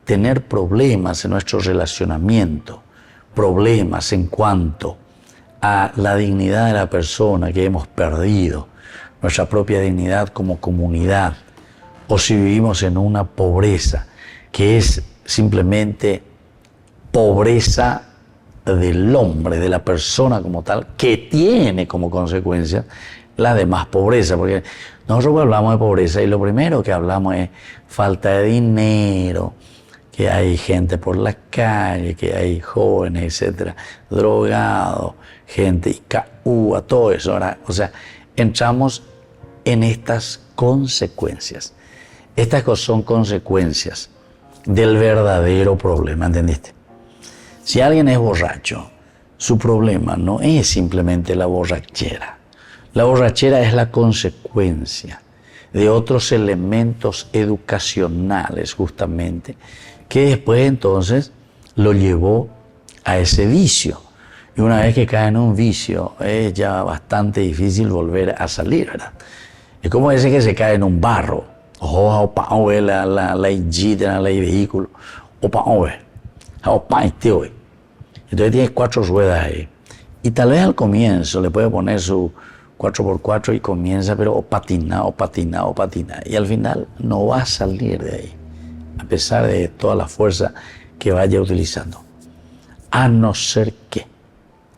tener problemas en nuestro relacionamiento, problemas en cuanto a la dignidad de la persona que hemos perdido, nuestra propia dignidad como comunidad, o si vivimos en una pobreza que es simplemente pobreza del hombre, de la persona como tal, que tiene como consecuencia la demás pobreza, porque nosotros hablamos de pobreza y lo primero que hablamos es falta de dinero, que hay gente por la calle, que hay jóvenes, etcétera, drogados, gente IKU, todo eso, ¿verdad? O sea, entramos en estas consecuencias. Estas son consecuencias del verdadero problema, ¿entendiste? Si alguien es borracho, su problema no es simplemente la borrachera. La borrachera es la consecuencia de otros elementos educacionales, justamente, que después entonces lo llevó a ese vicio. Y una vez que cae en un vicio, es ya bastante difícil volver a salir, ¿verdad? Es como ese que se cae en un barro. La vehículo. Entonces tiene 4 ruedas ahí. Y tal vez al comienzo le puede poner su 4x4 y comienza, pero o patinar. Y al final no va a salir de ahí. a pesar de toda la fuerza que vaya utilizando. A no ser que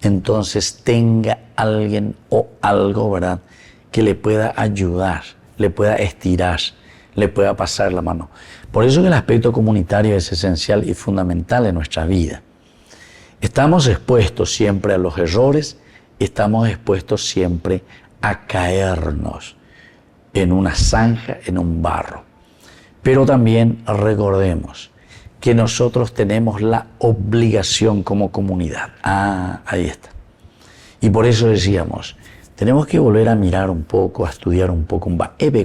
entonces tenga alguien o algo, ¿verdad?, que le pueda ayudar, le pueda estirar, le pueda pasar la mano. Por eso que el aspecto comunitario es esencial y fundamental en nuestra vida. Estamos expuestos siempre a los errores, estamos expuestos siempre a caernos en una zanja, en un barro. Pero también recordemos que nosotros tenemos la obligación como comunidad. Ahí está. Y por eso decíamos, tenemos que volver a mirar un poco, a estudiar un poco,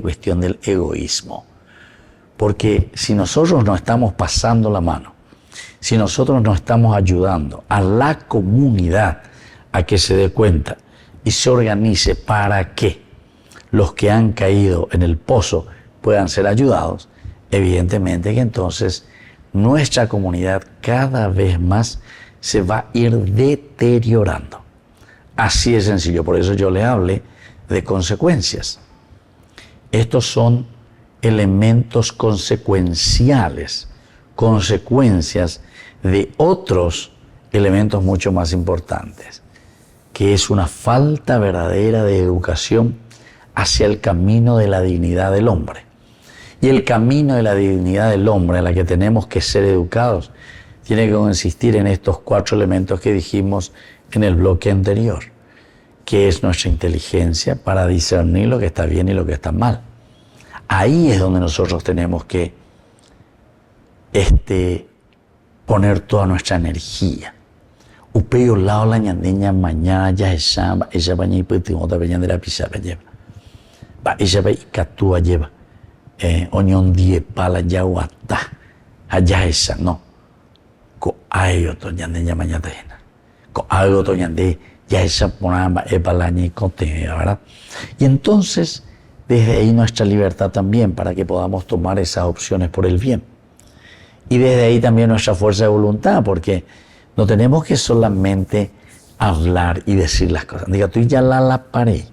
cuestión del egoísmo. Porque si nosotros no estamos pasando la mano, si nosotros no estamos ayudando a la comunidad a que se dé cuenta y se organice para que los que han caído en el pozo puedan ser ayudados, evidentemente que entonces nuestra comunidad cada vez más se va a ir deteriorando. Así de sencillo, por eso yo le hablé de consecuencias. Estos son elementos consecuenciales, consecuencias de otros elementos mucho más importantes, que es una falta verdadera de educación hacia el camino de la dignidad del hombre. Y el camino de la dignidad del hombre en la que tenemos que ser educados tiene que consistir en estos 4 elementos que dijimos en el bloque anterior, que es nuestra inteligencia para discernir lo que está bien y lo que está mal. Ahí es donde nosotros tenemos que poner toda nuestra energía. Upeo lao la ñandeña mañana ya ella baña y putimota baña de la pisa lleva. Va ella va y catúa lleva. Oñón die pala ya guata. Allá esa no. Ko ayo to ñandeña mañana tajena. Ko algo to ñande ya esa ponamba epalaña y cote, ¿verdad? Y entonces desde ahí nuestra libertad también para que podamos tomar esas opciones por el bien. Y desde ahí también nuestra fuerza de voluntad, porque no tenemos que solamente hablar y decir las cosas. Diga, tú ya la paré,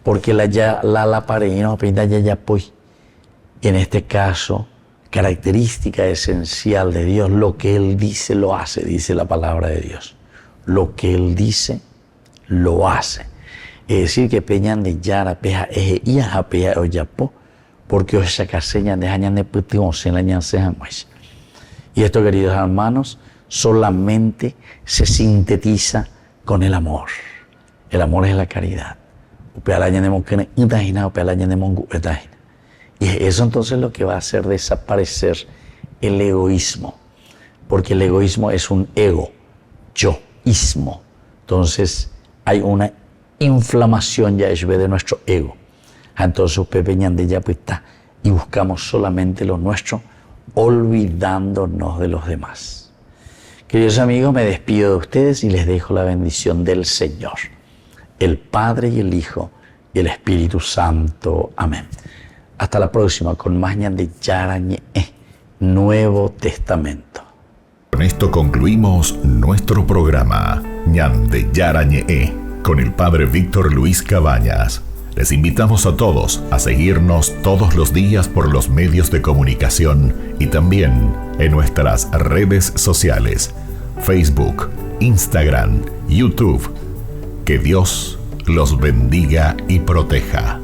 porque la paré y no pinta ya pues. Y en este caso, característica esencial de Dios, lo que Él dice, lo hace, dice la palabra de Dios. Lo que Él dice, lo hace. Es decir, que peñan de yara, peja, eje, y a peja, oyapo, porque os sacaseñan de hañan de putimos, se la ñan sejan, pues. Y esto, queridos hermanos, solamente se sintetiza con el amor. El amor es la caridad. Y eso entonces lo que va a hacer desaparecer el egoísmo, porque el egoísmo es un ego, yoísmo. Entonces hay una inflamación ya de nuestro ego. Entonces pepeñan de ya pues está y buscamos solamente lo nuestro, olvidándonos de los demás. Queridos amigos, me despido de ustedes y les dejo la bendición del Señor, el Padre y el Hijo y el Espíritu Santo. Amén. Hasta la próxima con más Ñande Yara Ñe, Nuevo Testamento. Con esto concluimos nuestro programa Ñande Yara Ñe, con el Padre Víctor Luis Cabañas. Les invitamos a todos a seguirnos todos los días por los medios de comunicación y también en nuestras redes sociales, Facebook, Instagram, YouTube. Que Dios los bendiga y proteja.